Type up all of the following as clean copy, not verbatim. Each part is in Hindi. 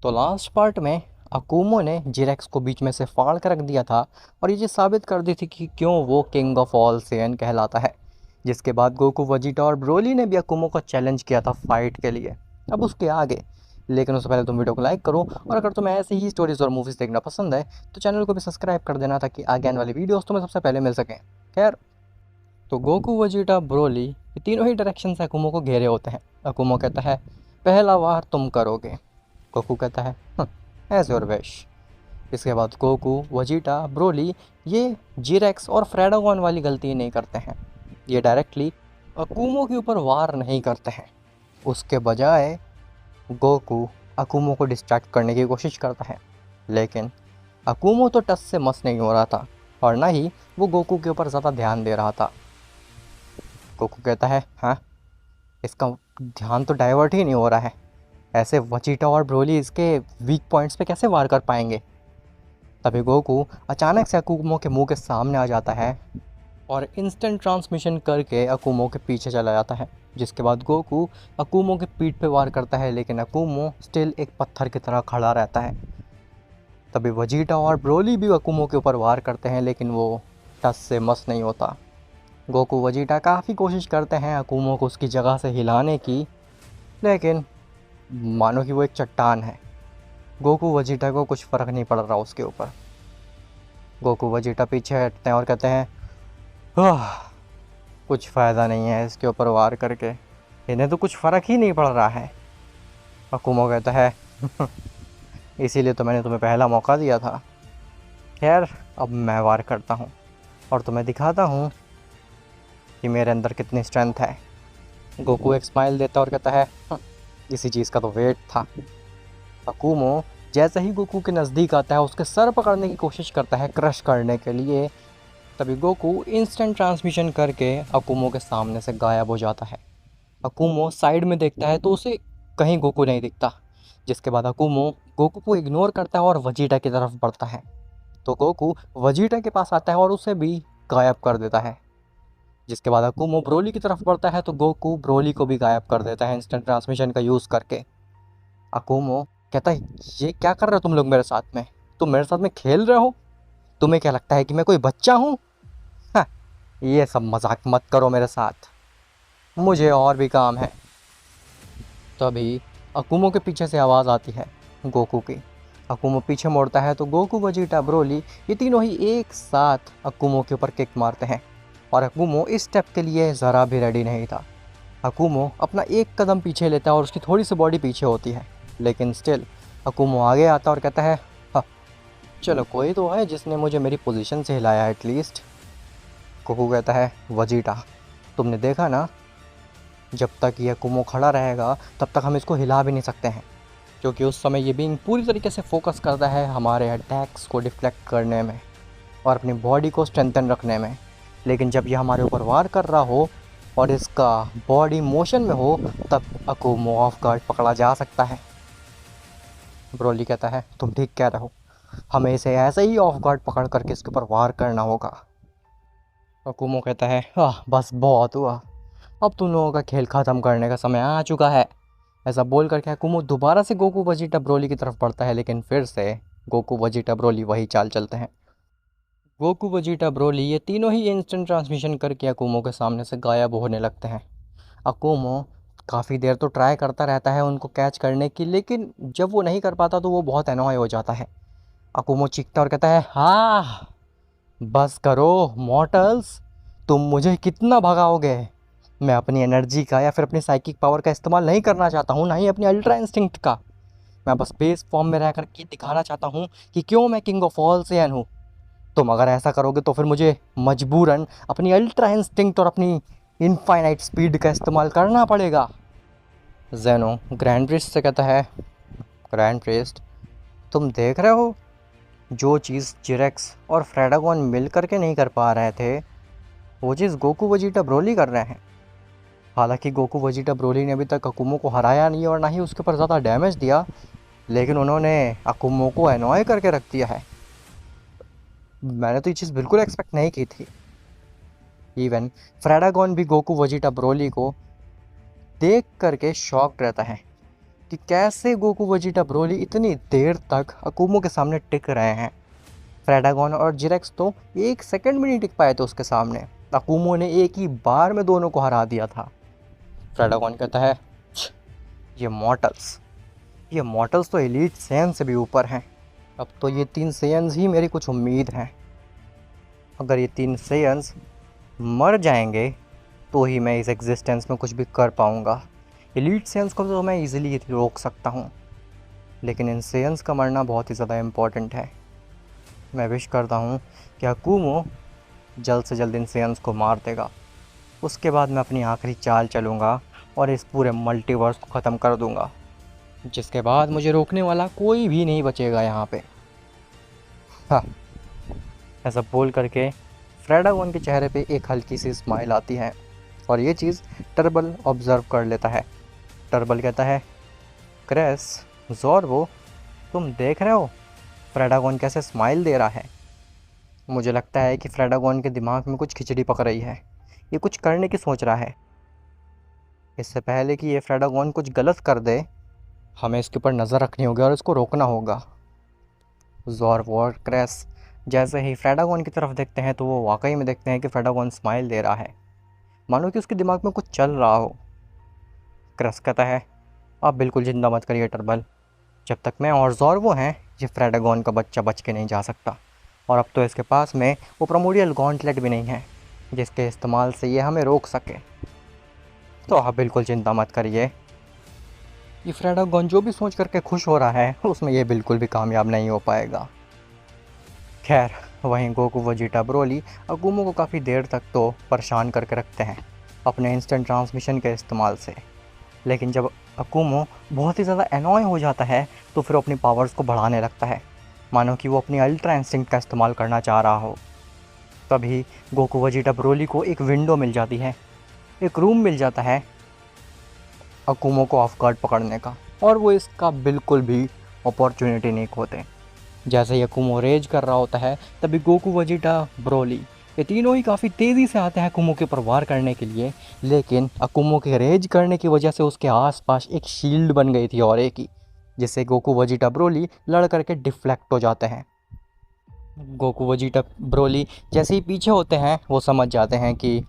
तो लास्ट पार्ट में अकुमो ने जिरेक्स को बीच में से फाड़ कर रख दिया था और ये चीज़ साबित कर दी थी कि क्यों वो किंग ऑफ ऑल सेयन कहलाता है। जिसके बाद गोकू, वजीटा और ब्रोली ने भी अकुमो को चैलेंज किया था फाइट के लिए। अब उसके आगे, लेकिन उससे पहले तुम वीडियो को लाइक करो और अगर तुम्हें ऐसे ही स्टोरीज और मूवीज़ देखना पसंद है तो चैनल को भी सब्सक्राइब कर देना ताकि आगे आने वाली वीडियोस तुम्हें सबसे पहले मिल सकें। खैर, तो गोकू, वजीटा, ब्रोली ये तीनों ही डायरेक्शन से अकुमो को घेरे होते हैं। अकुमो कहता है पहला वार तुम करोगे। गोकू कहता है एज योर विश। इसके बाद गोकू, वजीटा, ब्रोली ये जीरेक्स और फ्रेडागॉन वाली गलती नहीं करते हैं। ये डायरेक्टली अकुमो के ऊपर वार नहीं करते हैं। उसके बजाय गोकू अकुमो को डिस्ट्रैक्ट करने की कोशिश करता है, लेकिन अकुमो तो टस से मस नहीं हो रहा था और ना ही वो गोकू के ऊपर ज़्यादा ध्यान दे रहा था। गोकू कहता है हाँ, इसका ध्यान तो डाइवर्ट ही नहीं हो रहा है, ऐसे वजीटा और ब्रोली इसके वीक पॉइंट्स पे कैसे वार कर पाएंगे। तभी गोकू अचानक से अकुमो के मुंह के सामने आ जाता है और इंस्टेंट ट्रांसमिशन करके अकुमो के पीछे चला जाता है। जिसके बाद गोकू अकुमो के पीठ पे वार करता है, लेकिन अकुमो स्टिल एक पत्थर की तरह खड़ा रहता है। तभी वजीटा और ब्रोली भी अकुमो के ऊपर वार करते हैं, लेकिन वो टस से मस नहीं होता। गोकू, वजीटा काफ़ी कोशिश करते हैं अकुमो को उसकी जगह से हिलाने की, लेकिन मानो कि वो एक चट्टान है। गोकू, वजीटा को कुछ फ़र्क नहीं पड़ रहा उसके ऊपर। गोकू, वजीटा पीछे हटते हैं और कहते हैं कुछ फ़ायदा नहीं है इसके ऊपर वार करके, इन्हें तो कुछ फ़र्क ही नहीं पड़ रहा है। अकुमो कहता है इसीलिए तो मैंने तुम्हें पहला मौका दिया था। खैर, अब मैं वार करता हूँ और तुम्हें दिखाता हूँ कि मेरे अंदर कितनी स्ट्रेंथ है। गोकू एक स्माइल देता और कहता है इसी चीज़ का तो वेट था। अकुमो जैसे ही गोकू के नज़दीक आता है उसके सर पकड़ने की कोशिश करता है क्रश करने के लिए। तभी गोकू इंस्टेंट ट्रांसमिशन करके अकुमो के सामने से गायब हो जाता है। अकुमो साइड में देखता है तो उसे कहीं गोकू नहीं दिखता। जिसके बाद अकुमो गोकू को इग्नोर करता है और वजीटा की तरफ बढ़ता है। तो गोकू वजीटा के पास आता है और उसे भी गायब कर देता है। जिसके बाद अकुमो ब्रोली की तरफ बढ़ता है तो गोकू ब्रोली को भी गायब कर देता है इंस्टेंट ट्रांसमिशन का यूज़ करके। अकुमो कहता है ये क्या कर रहे हो तुम लोग मेरे साथ में, तुम मेरे साथ में खेल रहे हो, तुम्हें क्या लगता है कि मैं कोई बच्चा हूँ। ये सब मजाक मत करो मेरे साथ, मुझे और भी काम है। तभी अकुमो के पीछे से आवाज़ आती है गोकू की। अकुमो पीछे मुड़ता है तो गोकू, वजीटा, ब्रोली ये तीनों ही एक साथ अकुमो के ऊपर किक मारते हैं और अकुमो इस स्टेप के लिए ज़रा भी रेडी नहीं था। अकुमो अपना एक कदम पीछे लेता है और उसकी थोड़ी सी बॉडी पीछे होती है, लेकिन स्टिल अकुमो आगे आता और कहता है हाँ, चलो कोई तो है जिसने मुझे मेरी पोजीशन से हिलाया एटलीस्ट। गोकू कहता है वजीटा, तुमने देखा ना, जब तक ये अकुमो खड़ा रहेगा तब तक हम इसको हिला भी नहीं सकते हैं, क्योंकि उस समय ये बीइंग पूरी तरीके से फोकस करता है हमारे अटैक्स को डिफ्लेक्ट करने में और अपनी बॉडी को स्ट्रेंथन रखने में। लेकिन जब ये हमारे ऊपर वार कर रहा हो और इसका बॉडी मोशन में हो तब अकुमो ऑफ गार्ड पकड़ा जा सकता है। ब्रोली कहता है तुम ठीक कह रहे हो, हमें इसे ऐसे ही ऑफ गार्ड पकड़ करके इसके ऊपर वार करना होगा। अकुमो कहता है बस बहुत हुआ, अब तुम लोगों का खेल ख़त्म करने का समय आ चुका है। ऐसा बोल करके अकुमो दोबारा से गोकू, वजीटा, ब्रोली की तरफ बढ़ता है, लेकिन फिर से गोकू, वजीटा, ब्रोली वही चाल चलते हैं। गोकू, वजीटा, ब्रोली ये तीनों ही इंस्टेंट ट्रांसमिशन करके अकुमो के सामने से गायब होने लगते हैं। अकुमो काफ़ी देर तो ट्राई करता रहता है उनको कैच करने की, लेकिन जब वो नहीं कर पाता तो वो बहुत एनॉय हो जाता है। अकुमो चीखता और कहता है हाँ, बस करो मॉर्टल्स, तुम मुझे कितना भगाओगे। मैं अपनी एनर्जी का या फिर अपनी साइकिक पावर का इस्तेमाल नहीं करना चाहता हूँ, ना ही अपनी अल्ट्रा इंस्टिंक्ट का। मैं बस बेस फॉर्म में रह कर के दिखाना चाहता हूँ कि क्यों मैं किंग ऑफ ऑल सेयन हूँ। तुम अगर ऐसा करोगे तो फिर मुझे मजबूरन अपनी अल्ट्रा इंस्टिंक्ट और अपनी इनफाइनाइट स्पीड का इस्तेमाल करना पड़ेगा। जेनो ग्रैंड प्रिस्ट से कहता है ग्रैंड प्रिस्ट, तुम देख रहे हो जो चीज़ जिरेक्स और फ्रेडागॉन मिल करके नहीं कर पा रहे थे वो चीज़ गोकू, वजीटा, ब्रोली कर रहे हैं। हालांकि गोकू, वजीटा, ब्रोली ने अभी तक अकुमो को हराया नहीं और ना ही उसके ऊपर ज़्यादा डैमेज दिया, लेकिन उन्होंने अकुमो को एनॉय करके रख दिया है। मैंने तो ये चीज़ बिल्कुल एक्सपेक्ट नहीं की थी। इवन फ्रेडागॉन भी गोकू, वजीटा, ब्रोली को देख करके शॉक्ड रहता है कि कैसे गोकू वेजिटा ब्रोली इतनी देर तक अकुमो के सामने टिक रहे हैं। फ्रेडागोन और जिरेक्स तो एक सेकंड भी नहीं टिक पाए थे उसके सामने। अकुमो ने एक ही बार में दोनों को हरा दिया था। फ्रेडागोन कहता है, "छ, ये मॉर्टल्स तो एलीट सेयन से भी ऊपर हैं। अब तो ये 3 सेयन्स ही मेरी कुछ उम्मीद है। अगर ये 3 सेयन्स मर जाएंगे तो ही मैं इस एग्जिस्टेंस में कुछ भी कर पाऊँगा। एलीट सेयन्स को तो मैं इजीली रोक सकता हूँ, लेकिन इन सेयन्स का मरना बहुत ही ज़्यादा इम्पॉर्टेंट है। मैं विश करता हूँ कि अकुमो जल्द से जल्द इन सेयन्स को मार देगा। उसके बाद मैं अपनी आखिरी चाल चलूँगा और इस पूरे मल्टीवर्स को ख़त्म कर दूँगा, जिसके बाद मुझे रोकने वाला कोई भी नहीं बचेगा यहाँ पे। हाँ, ऐसा बोल करके फ्रेडागोन के चेहरे पे एक हल्की सी स्माइल आती है और ये चीज़ टर्बल ऑब्ज़र्व कर लेता है। टर्बल कहता है, क्रेस, ज़ोर्बो, तुम देख रहे हो फ्रेडागोन कैसे स्माइल दे रहा है। मुझे लगता है कि फ्रेडागोन के दिमाग में कुछ खिचड़ी पक रही है। ये कुछ करने की सोच रहा है। इससे पहले कि ये फ्रेडागोन कुछ गलत कर दे, हमें इसके ऊपर नज़र रखनी होगी और इसको रोकना होगा। ज़ोर्बो और क्रेस जैसे ही फ्रेडागोन की तरफ देखते हैं तो वो वाकई में देखते हैं कि फ्रेडागोन स्माइल दे रहा है, मानो कि उसके दिमाग में कुछ चल रहा हो। क्रेस कहता है, आप बिल्कुल चिंता मत करिए टर्बल, जब तक मैं और ज़ोर्बो हैं ये फ्रेडागोन का बच्चा बच के नहीं जा सकता। और अब तो इसके पास में वो प्रोमोडियल गॉन्टलेट भी नहीं है जिसके इस्तेमाल से ये हमें रोक सके। तो आप बिल्कुल चिंता मत करिए, ये फ्रेडागोन जो भी सोच करके खुश हो रहा है उसमें ये बिल्कुल भी कामयाब नहीं हो पाएगा। खैर, वहीं गोकू वेजिटा ब्रोली अकुमो को काफ़ी देर तक तो परेशान करके रखते हैं अपने इंस्टेंट ट्रांसमिशन के इस्तेमाल से। लेकिन जब अकुमो बहुत ही ज़्यादा एनॉय हो जाता है तो फिर अपनी पावर्स को बढ़ाने लगता है, मानो कि वो अपनी अल्ट्रा इंस्टिंक्ट का इस्तेमाल करना चाह रहा हो। तभी गोकू वेजिटा ब्रोली को एक विंडो मिल जाती है, एक रूम मिल जाता है अकुमो को ऑफ गार्ड पकड़ने का, और वो इसका बिल्कुल भी अपॉर्चुनिटी नहीं खोते। जैसे ही अकुमो रेज कर रहा होता है तभी गोकू वेजिटा ब्रोली ये तीनों ही काफ़ी तेज़ी से आते हैं अकुमो के ऊपर वार करने के लिए। लेकिन अकुमो के रेज करने की वजह से उसके आसपास एक शील्ड बन गई थी और एक ही, जिससे गोकू वेजिटा ब्रोली लड़ करके डिफ्लेक्ट हो जाते हैं। गोकू वेजिटा ब्रोली जैसे ही पीछे होते हैं वो समझ जाते हैं कि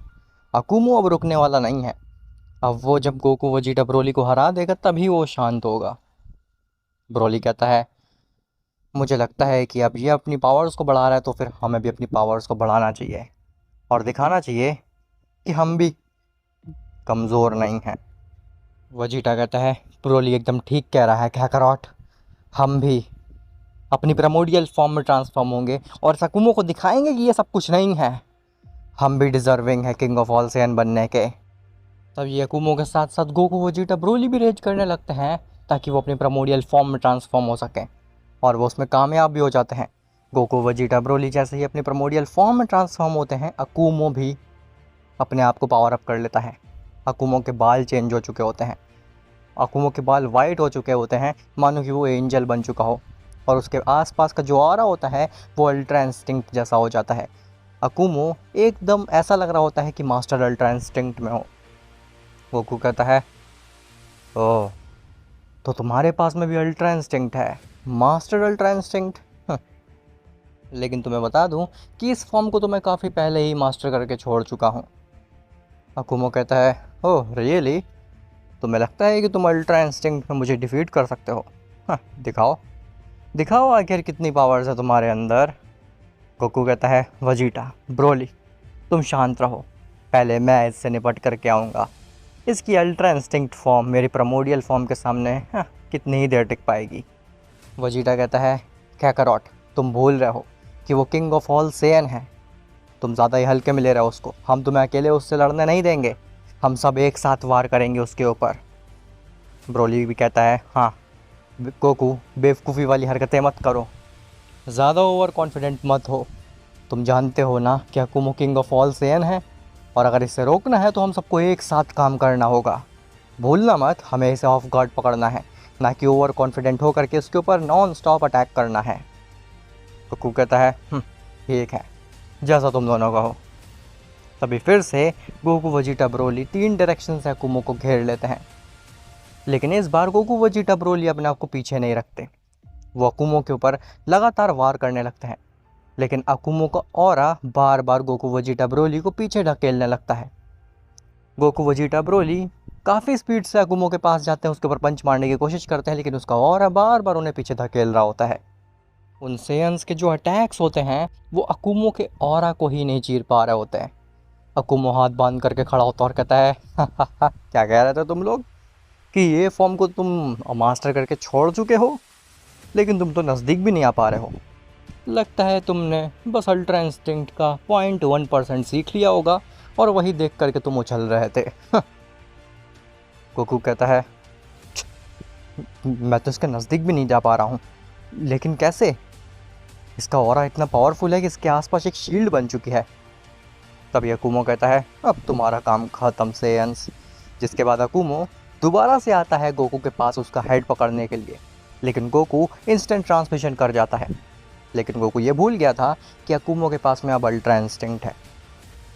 अकुमो अब रुकने वाला नहीं है। अब वो जब गोकू वेजिटा ब्रोली को हरा देगा तभी वो शांत होगा। ब्रोली कहता है, मुझे लगता है कि अब ये अपनी पावर्स को बढ़ा रहा है तो फिर हमें भी अपनी पावर्स को बढ़ाना चाहिए और दिखाना चाहिए कि हम भी कमज़ोर नहीं हैं। वेजिटा कहता है, ब्रोली एकदम ठीक कह रहा है काकारोट, हम भी अपनी प्राइमोर्डियल फॉर्म में ट्रांसफॉर्म होंगे और सकुमो को दिखाएंगे कि ये सब कुछ नहीं है, हम भी डिज़र्विंग है किंग ऑफ ऑल सेयन बनने के। तब ये अकुमो के साथ साथ गोकू वेजिटा ब्रोली भी रेज करने लगते हैं ताकि वो अपनी प्राइमोर्डियल फॉर्म में ट्रांसफॉर्म हो सकें, और वो उसमें कामयाब भी हो जाते हैं। गोकू वेजिटा ब्रोली जैसे ही अपने प्राइमोर्डियल फॉर्म में ट्रांसफॉर्म होते हैं अकुमो भी अपने आप को पावर अप कर लेता है। अकुमो के बाल चेंज हो चुके होते हैं, अकुमो के बाल वाइट हो चुके होते हैं मानो कि वो एंजल बन चुका हो, और उसके आसपास का जो ऑरा होता है वो अल्ट्रा इंस्टिंक्ट जैसा हो जाता है। अकुमो एकदम ऐसा लग रहा होता है कि मास्टर अल्ट्रा इंस्टिंक्ट में हो। गोकू कहता है, ओह, तो तुम्हारे पास में भी अल्ट्रा इंस्टिंक्ट है, मास्टर अल्ट्रा इंस्टिंक्ट। लेकिन तुम्हें बता दूं कि इस फॉर्म को तो मैं काफ़ी पहले ही मास्टर करके छोड़ चुका हूँ। अकुमो कहता है, ओह रियली, तुम्हें लगता है कि तुम अल्ट्रा इंस्टिंक्ट में मुझे डिफीट कर सकते हो? दिखाओ दिखाओ आखिर कितनी पावर्स है तुम्हारे अंदर। गोकू कहता है, वेजिटा ब्रोली तुम शांत रहो, पहले मैं इससे निपट करके आऊँगा। इसकी अल्ट्रा इंस्टिंक्ट फॉर्म मेरी प्राइमोर्डियल फॉर्म के सामने कितनी ही देर टिक पाएगी। वेजिटा कहता है, काकारोट तुम भूल रहे हो कि वो किंग ऑफ ऑल सेयन है, तुम ज़्यादा ही हल्के में ले रहे हो उसको। हम तुम्हें अकेले उससे लड़ने नहीं देंगे, हम सब एक साथ वार करेंगे उसके ऊपर। ब्रोली भी कहता है, हाँ गोकू बेवकूफ़ी वाली हरकतें मत करो, ज़्यादा ओवर कॉन्फिडेंट मत हो, तुम जानते हो ना कि अकुमो किंग ऑफ ऑल सेयन है, और अगर इसे रोकना है तो हम सबको एक साथ काम करना होगा। भूलना मत, हमें इसे ऑफ गार्ड पकड़ना है, ना कि ओवर कॉन्फिडेंट होकर के उसके ऊपर नॉन स्टॉप अटैक करना है। गोकू कहता है, ठीक है, जैसा तुम दोनों का हो। तभी फिर से गोकू वेजिटा ब्रोली 3 डायरेक्शन से अकुमो को घेर लेते हैं। लेकिन इस बार गोकू वेजिटा ब्रोली अपने आप को पीछे नहीं रखते। वो अकुमो के ऊपर लगातार वार करने लगते हैं, लेकिन अकुमो का ऑरा बार बार गोकू वेजिटा ब्रोली को पीछे ढकेलने लगता है। गोकू वेजिटा ब्रोली काफ़ी स्पीड से अकुमो के पास जाते हैं, उसके ऊपर पंच मारने की कोशिश करते हैं, लेकिन उसका ऑरा बार बार उन्हें पीछे धकेल रहा होता है। उन सेयंस के जो अटैक्स होते हैं वो अकुमो के ऑरा को ही नहीं चीर पा रहे होते हैं। अकुमो हाथ बांध करके खड़ा होता और कहता है क्या कह रहे थे तुम लोग कि ये फॉर्म को तुम मास्टर करके छोड़ चुके हो, लेकिन तुम तो नज़दीक भी नहीं आ पा रहे हो। लगता है तुमने बस अल्ट्रा इंस्टिंक्ट का 0.1% सीख लिया होगा और वही देख करके तुम उछल रहे थे। गोकू कहता है मैं तो इसके नज़दीक भी नहीं जा पा रहा हूँ, लेकिन कैसे? इसका ऑरा इतना पावरफुल है कि इसके आसपास एक शील्ड बन चुकी है। तभी अकुमो कहता है अब तुम्हारा काम खत्म सेयंस। जिसके बाद अकुमो दोबारा से आता है गोकू के पास उसका हेड पकड़ने के लिए, लेकिन गोकू इंस्टेंट ट्रांसमिशन कर जाता है। लेकिन गोकू ये भूल गया था कि अकुमो के पास में अब अल्ट्रा इंस्टिंक्ट है।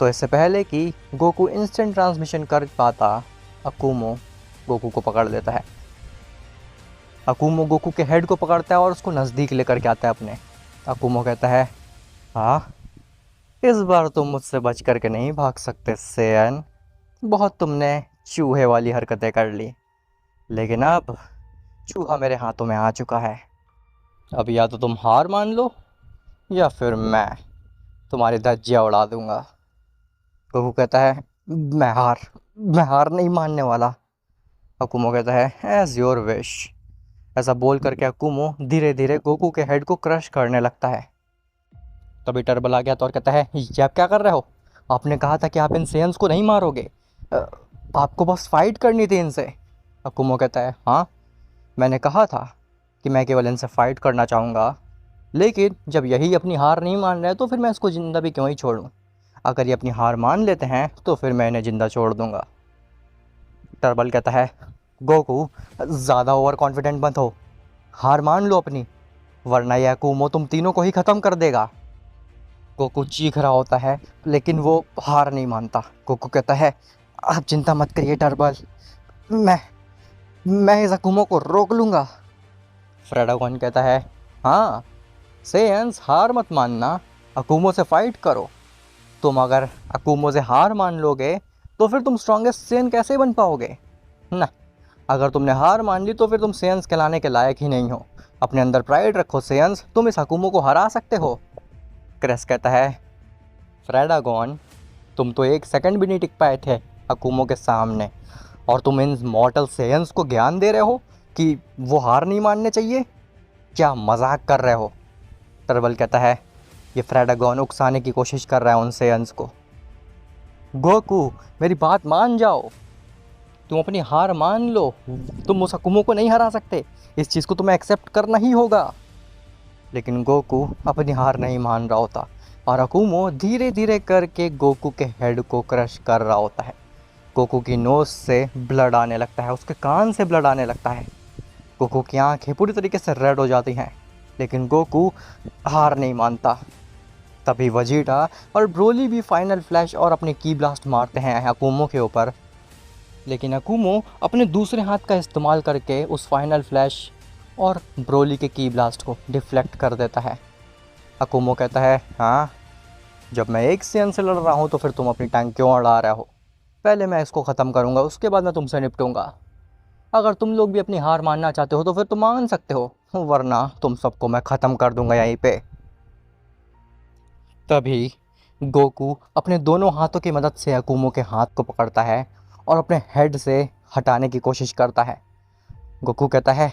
तो इससे पहले कि गोकू इंस्टेंट ट्रांसमिशन कर पाता, अकुमो गोकू को पकड़ लेता है। अकुमो गोकू के हेड को पकड़ता है और उसको नज़दीक लेकर के आता है अपने। अकुमो कहता है हाँ, इस बार तुम मुझसे बच करके नहीं भाग सकते सेयन। बहुत तुमने चूहे वाली हरकतें कर ली, लेकिन अब चूहा मेरे हाथों में आ चुका है। अब या तो तुम हार मान लो या फिर मैं तुम्हारी धज्जियाँ उड़ा दूंगा। गोकू कहता है मैं हार नहीं मानने वाला। अकुमो कहता है एज योर विश। ऐसा बोल करके अकुमो धीरे धीरे गोकू के हेड को क्रश करने लगता है। तभी टर्बल आ गया तो और कहता है ये आप क्या कर रहे हो? आपने कहा था कि आप इन सेयंस को नहीं मारोगे, आपको बस फाइट करनी थी इनसे। अकुमो कहता है हाँ, मैंने कहा था कि मैं केवल इनसे फाइट करना चाहूँगा, लेकिन जब यही अपनी हार नहीं मान रहे तो फिर मैं इसको ज़िंदा भी क्यों ही छोड़ूं। अगर ये अपनी हार मान लेते हैं तो फिर मैं इन्हें ज़िंदा छोड़ दूँगा। टर्बल कहता है गोकू ज़्यादा ओवर कॉन्फिडेंट मत हो, हार मान लो अपनी, वरना यह अकुमो तुम तीनों को ही ख़त्म कर देगा। गोकू चीख रहा होता है लेकिन वो हार नहीं मानता। गोकू कहता है आप चिंता मत करिए टर्बल, मैं इस अकुमो को रोक लूँगा। फ्रेडागोन कहता है हाँ सेयंस, हार मत मानना, अकुमो से फाइट करो। तुम अगर अकुमो से हार मान लोगे तो फिर तुम स्ट्रॉन्गेस्ट सेयन कैसे बन पाओगे ना। अगर तुमने हार मान ली तो फिर तुम सेयंस कहलाने के लायक ही नहीं हो। अपने अंदर प्राइड रखो सेयंस, तुम इस अकुमो को हरा सकते हो। क्रेस कहता है फ्रेडागोन, तुम तो 1 सेकंड भी नहीं टिक पाए थे अकुमो के सामने, और तुम इन मॉर्टल सेयंस को ज्ञान दे रहे हो कि वो हार नहीं मानने चाहिए? क्या मजाक कर रहे हो? टर्बल कहता है ये फ्रेडागोन उकसाने की कोशिश कर रहा है उन सेयंस को। गोकू मेरी बात मान जाओ, तुम अपनी हार मान लो, तुम उस अकुमो को नहीं हरा सकते, इस चीज़ को तुम्हें एक्सेप्ट करना ही होगा। लेकिन गोकू अपनी हार नहीं मान रहा होता और अकुमो धीरे धीरे करके गोकू के हेड को क्रश कर रहा होता है। गोकू की नोज से ब्लड आने लगता है, उसके कान से ब्लड आने लगता है। गोकू की आंखें पूरी तरीके से रेड हो जाती हैं, लेकिन गोकू हार नहीं मानता। तभी वजीटा और ब्रोली भी फाइनल फ्लैश और अपने की ब्लास्ट मारते हैं अकुमो के ऊपर, लेकिन अकुमो अपने दूसरे हाथ का इस्तेमाल करके उस फाइनल फ्लैश और ब्रोली के की ब्लास्ट को डिफ्लेक्ट कर देता है। अकुमो कहता है हाँ, जब मैं एक सेयन से लड़ रहा हूँ तो फिर तुम अपनी टांग क्यों अड़ा रहे हो? पहले मैं इसको ख़त्म करूँगा, उसके बाद मैं तुमसे निपटूंगा। अगर तुम लोग भी अपनी हार मानना चाहते हो तो फिर तुम मान सकते हो, वरना तुम सबको मैं ख़त्म कर दूंगा यहीं पे। तभी गोकू अपने दोनों हाथों की मदद से अकुमो के हाथ को पकड़ता है और अपने हेड से हटाने की कोशिश करता है। गोकू कहता है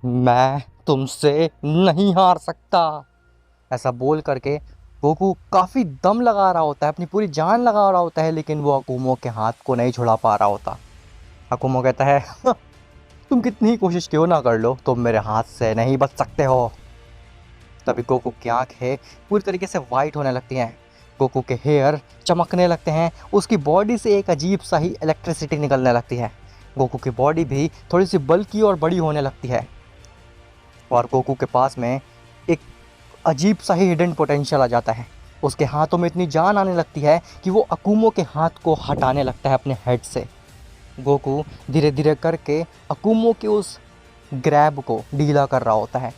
मैं तुमसे नहीं हार सकता। ऐसा बोल करके गोकू काफ़ी दम लगा रहा होता है, अपनी पूरी जान लगा रहा होता है, लेकिन वो अकुमो के हाथ को नहीं छुड़ा पा रहा होता। अकुमो कहता है तुम कितनी ही कोशिश क्यों ना कर लो, तुम मेरे हाथ से नहीं बच सकते हो। तभी गोकू की आंखें पूरी तरीके से वाइट होने लगती हैं, गोकू के हेयर चमकने लगते हैं, उसकी बॉडी से एक अजीब सा ही इलेक्ट्रिसिटी निकलने लगती है। गोकू की बॉडी भी थोड़ी सी बल्की और बड़ी होने लगती है और गोकू के पास में एक अजीब सा ही हिडन पोटेंशियल आ जाता है। उसके हाथों में इतनी जान आने लगती है कि वो अकुमो के हाथ को हटाने लगता है अपने हेड से। गोकू धीरे धीरे करके अकुमो के उस ग्रैब को ढीला कर रहा होता है।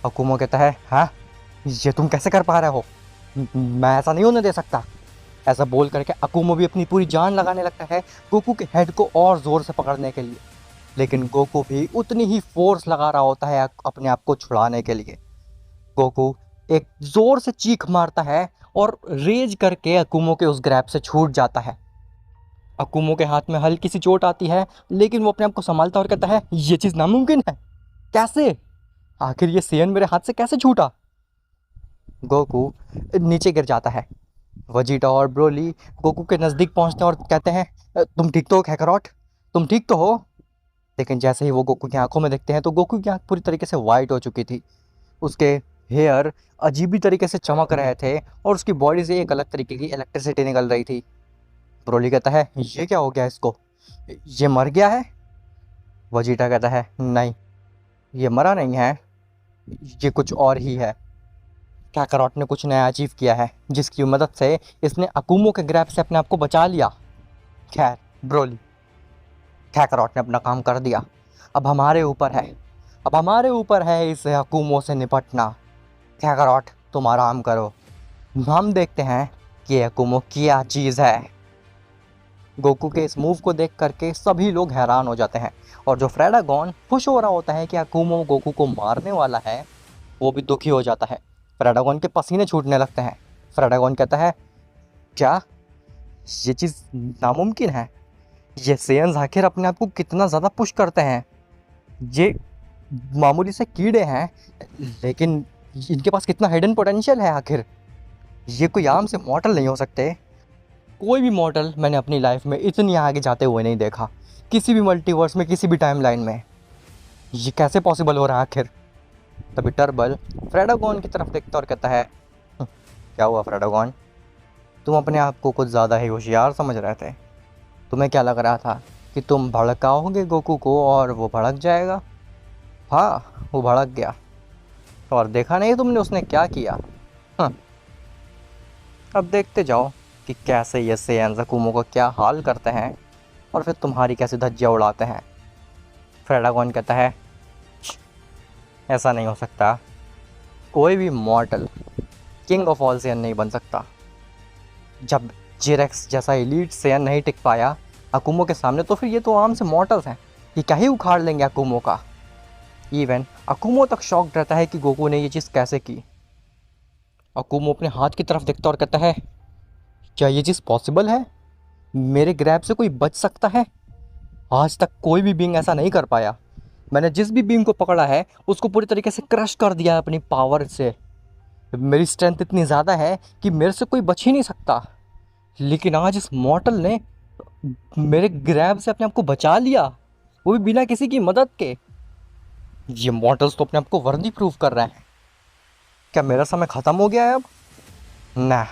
अकुमो कहता है, हाँ ये तुम कैसे कर पा रहे हो, मैं ऐसा नहीं होने दे सकता। ऐसा बोल करके अकुमो भी अपनी पूरी जान लगाने लगता है गोकू के हेड को और ज़ोर से पकड़ने के लिए, लेकिन गोकू भी उतनी ही फोर्स लगा रहा होता है अपने आप को छुड़ाने के लिए। गोकू एक ज़ोर से चीख मारता है और रेज करके अकुमो के उस ग्रैब से छूट जाता है। अकुमो के हाथ में हल्की सी चोट आती है, लेकिन वो अपने आप को संभालता और कहता है, ये चीज़ नामुमकिन है, कैसे, आखिर ये सेयन मेरे हाथ से कैसे छूटा। गोकू नीचे गिर जाता है। वजीटा और ब्रोली गोकू के नज़दीक पहुंचते हैं और कहते हैं, तुम ठीक तो हो काकारोट, तुम ठीक तो हो। लेकिन जैसे ही वो गोकू की आंखों में देखते हैं तो गोकू की आंख पूरी तरीके से वाइट हो चुकी थी। उसके हेयर अजीबी तरीके से चमक रहे थे और उसकी बॉडी से एक अलग तरीके की इलेक्ट्रिसिटी निकल रही थी। ब्रोली कहता है, ये क्या हो गया इसको, ये मर गया है। वजीटा कहता है, नहीं ये मरा नहीं है, ये कुछ और ही है। काकारोट ने कुछ नया अचीव किया है जिसकी मदद से इसने अकुमो के ग्रैब से अपने आप को बचा लिया। खैर ब्रोली, काकारोट ने अपना काम कर दिया, अब हमारे ऊपर है, अब हमारे ऊपर है इस अकुमो से निपटना। काकारोट तुम आराम करो, हम देखते हैं कि अकुमो क्या चीज़ है। गोकू के इस मूव को देख करके सभी लोग हैरान हो जाते हैं और जो फ्रेडागॉन खुश हो रहा होता है कि अकुमो गोकू को मारने वाला है, वो भी दुखी हो जाता है। फ्रेडागॉन के पसीने छूटने लगते हैं। फ्रेडागॉन कहता है, क्या ये चीज़ नामुमकिन है, ये सेयन्स आखिर अपने आप को कितना ज़्यादा पुश करते हैं, ये मामूली से कीड़े हैं लेकिन इनके पास कितना हिडन पोटेंशियल है, आखिर ये कोई आम से मॉर्टल नहीं हो सकते। कोई भी मॉर्टल मैंने अपनी लाइफ में इतनी आगे जाते हुए नहीं देखा, किसी भी मल्टीवर्स में, किसी भी टाइमलाइन में, ये कैसे पॉसिबल हो रहा है आखिर। तभी टर्बल फ्रेडागॉन की तरफ देखता और कहता है, क्या हुआ फ्रेडागॉन, तुम अपने आप को कुछ ज़्यादा ही होशियार समझ रहे थे, तुम्हें क्या लग रहा था कि तुम भड़काओगे गोकू को और वो भड़क जाएगा। हाँ वो भड़क गया, और देखा नहीं तुमने उसने क्या किया। हाँ। अब देखते जाओ कि कैसे ये सेयन्स अकुमो को क्या हाल करते हैं और फिर तुम्हारी कैसे धज्जियाँ उड़ाते हैं। फ्रेडागॉन कहता है, ऐसा नहीं हो सकता, कोई भी मॉर्टल किंग ऑफ ऑल सेयन नहीं बन सकता। जब जिरेक्स जैसा एलीट सेयन नहीं टिक पाया अकुमो के सामने, तो फिर ये तो आम से मॉर्टल्स हैं, ये क्या ही उखाड़ लेंगे अकुमो का। इवन अकुमो तक शॉक्ड रहता है कि गोकू ने ये चीज़ कैसे की। अकुमो अपने हाथ की तरफ देखता और कहता है, क्या ये चीज़ पॉसिबल है, मेरे ग्रैब से कोई बच सकता है, आज तक कोई भी बीइंग ऐसा नहीं कर पाया। मैंने जिस भी बीइंग को पकड़ा है उसको पूरी तरीके से क्रश कर दिया है अपनी पावर से, मेरी स्ट्रेंथ इतनी ज़्यादा है कि मेरे से कोई बच ही नहीं सकता। लेकिन आज इस मॉर्टल ने मेरे ग्रैब से अपने आप को बचा लिया, वो भी बिना किसी की मदद के। ये मॉर्टल्स तो अपने आप को वर्दी प्रूव कर रहे हैं। क्या मेरा समय ख़त्म हो गया है अब? ना,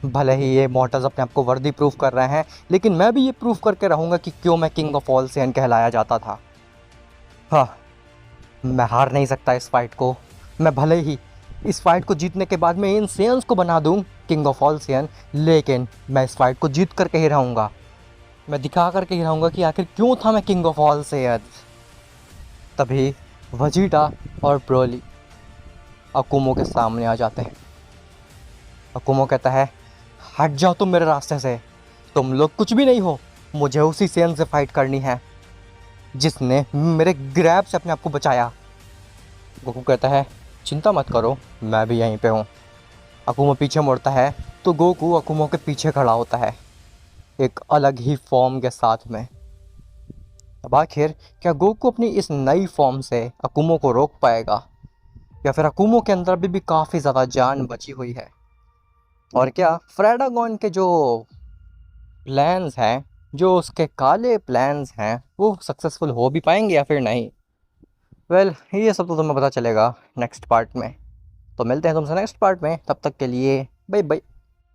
भले ही ये मॉर्टल्स अपने आप को वर्दी प्रूव कर रहे हैं, लेकिन मैं भी ये प्रूव करके रहूँगा कि क्यों मैं किंग ऑफ ऑल सेयन कहलाया जाता था। हाँ, मैं हार नहीं सकता इस फाइट को। मैं भले ही इस फाइट को जीतने के बाद मैं इन सेयन्स को बना दूँ किंग ऑफ ऑल सेयन, लेकिन मैं इस फाइट को जीत करके ही रहूँगा। मैं दिखा करके ही रहूँगा कि आखिर क्यों था मैं किंग ऑफ ऑल सेयन। तभी वजीटा और ब्रोली अकुमो के सामने आ जाते हैं। अकुमो कहता है, हट जाओ तुम मेरे रास्ते से, तुम लोग कुछ भी नहीं हो, मुझे उसी सेयन से फाइट करनी है जिसने मेरे ग्रैब से अपने आप को बचाया। गोकू कहता है, चिंता मत करो, मैं भी यहीं पे हूँ। अकुमो पीछे मुड़ता है तो गोकू अकुमो के पीछे खड़ा होता है, एक अलग ही फॉर्म के साथ में। अब आखिर क्या गोकू अपनी इस नई फॉर्म से अकुमो को रोक पाएगा, या फिर अकुमो के अंदर भी काफ़ी ज़्यादा जान बची हुई है, और क्या फ्रेडागॉन के जो प्लान्स हैं, जो उसके काले प्लान्स हैं, वो सक्सेसफुल हो भी पाएंगे या फिर नहीं। वेल ये सब तो तुम्हें पता चलेगा नेक्स्ट पार्ट में। तो मिलते हैं तुमसे नेक्स्ट पार्ट में, तब तक के लिए बाय बाय।